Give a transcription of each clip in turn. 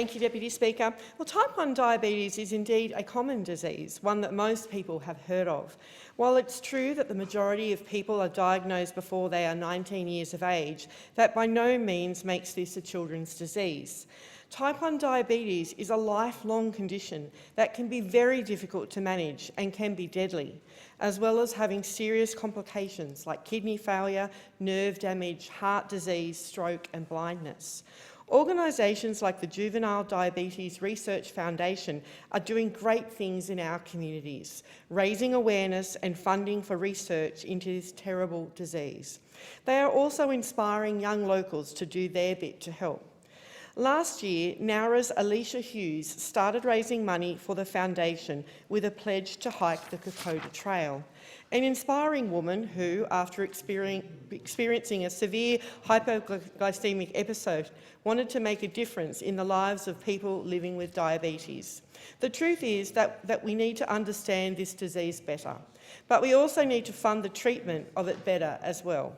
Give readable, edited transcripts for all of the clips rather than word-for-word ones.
Thank you, Deputy Speaker. Well, type 1 diabetes is indeed a common disease, one that most people have heard of. While it's true that the majority of people are diagnosed before they are 19 years of age, that by no means makes this a children's disease. Type 1 diabetes is a lifelong condition that can be very difficult to manage and can be deadly, as well as having serious complications like kidney failure, nerve damage, heart disease, stroke and blindness. Organisations like the Juvenile Diabetes Research Foundation are doing great things in our communities, raising awareness and funding for research into this terrible disease. They are also inspiring young locals to do their bit to help. Last year, Nowra's Alicia Hughes started raising money for the foundation with a pledge to hike the Kokoda Trail. An inspiring woman who, after experiencing a severe hypoglycemic episode, wanted to make a difference in the lives of people living with diabetes. The truth is that we need to understand this disease better, but we also need to fund the treatment of it better as well.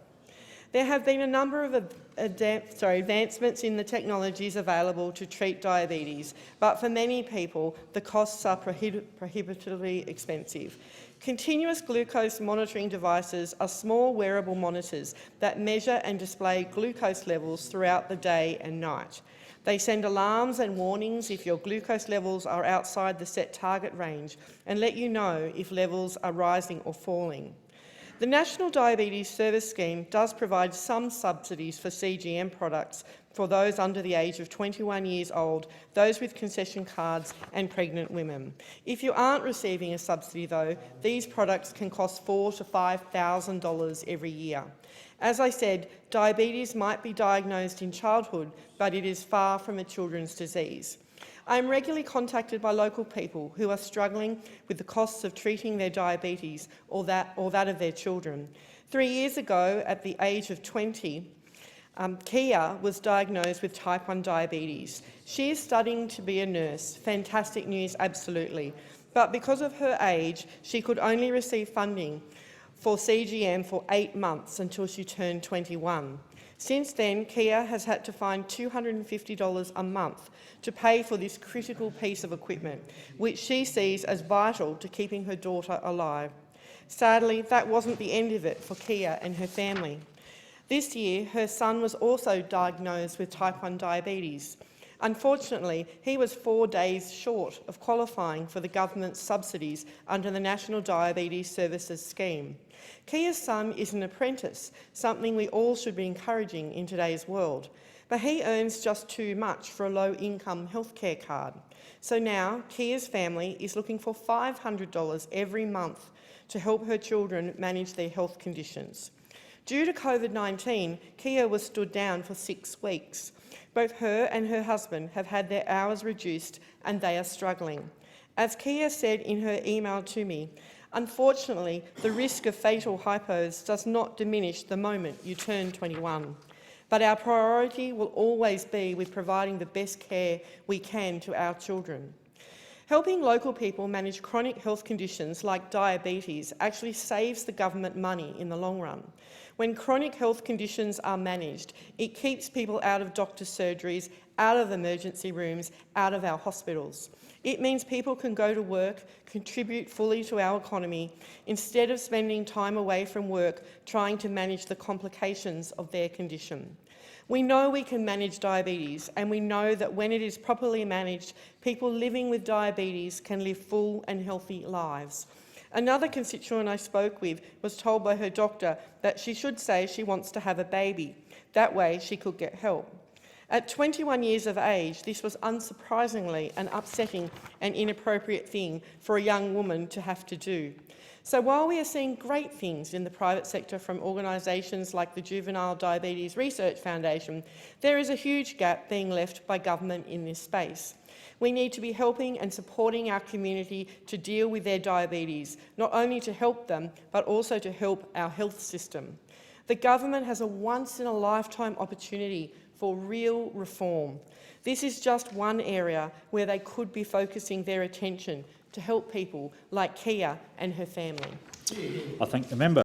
There have been a number of advancements in the technologies available to treat diabetes, but for many people, the costs are prohibitively expensive. Continuous glucose monitoring devices are small wearable monitors that measure and display glucose levels throughout the day and night. They send alarms and warnings if your glucose levels are outside the set target range and let you know if levels are rising or falling. The National Diabetes Service Scheme does provide some subsidies for CGM products for those under the age of 21 years old, those with concession cards and pregnant women. If you aren't receiving a subsidy though, these products can cost $4,000 to $5,000 every year. As I said, diabetes might be diagnosed in childhood, but it is far from a children's disease. I am regularly contacted by local people who are struggling with the costs of treating their diabetes or that of their children. 3 years ago, at the age of 20, Kia was diagnosed with type 1 diabetes. She is studying to be a nurse. Fantastic news, absolutely. But because of her age, she could only receive funding for CGM for 8 months until she turned 21. Since then, Kia has had to find $250 a month to pay for this critical piece of equipment, which she sees as vital to keeping her daughter alive. Sadly, that wasn't the end of it for Kia and her family. This year, her son was also diagnosed with type 1 diabetes. Unfortunately, he was 4 days short of qualifying for the government's subsidies under the National Diabetes Services Scheme. Kia's son is an apprentice, something we all should be encouraging in today's world, but he earns just too much for a low-income healthcare card. So now, Kia's family is looking for $500 every month to help her children manage their health conditions. Due to COVID-19, Kia was stood down for 6 weeks. Both her and her husband have had their hours reduced and they are struggling. As Kia said in her email to me, unfortunately, the risk of fatal hypos does not diminish the moment you turn 21. But our priority will always be with providing the best care we can to our children. Helping local people manage chronic health conditions like diabetes actually saves the government money in the long run. When chronic health conditions are managed, it keeps people out of doctor's surgeries, out of emergency rooms, out of our hospitals. It means people can go to work, contribute fully to our economy, instead of spending time away from work trying to manage the complications of their condition. We know we can manage diabetes, and we know that when it is properly managed, people living with diabetes can live full and healthy lives. Another constituent I spoke with was told by her doctor that she should say she wants to have a baby. That way she could get help. At 21 years of age, this was unsurprisingly an upsetting and inappropriate thing for a young woman to have to do. So while we are seeing great things in the private sector from organisations like the Juvenile Diabetes Research Foundation, there is a huge gap being left by government in this space. We need to be helping and supporting our community to deal with their diabetes, not only to help them, but also to help our health system. The government has a once-in-a-lifetime opportunity for real reform. This is just one area where they could be focusing their attention to help people like Kia and her family. I thank the member.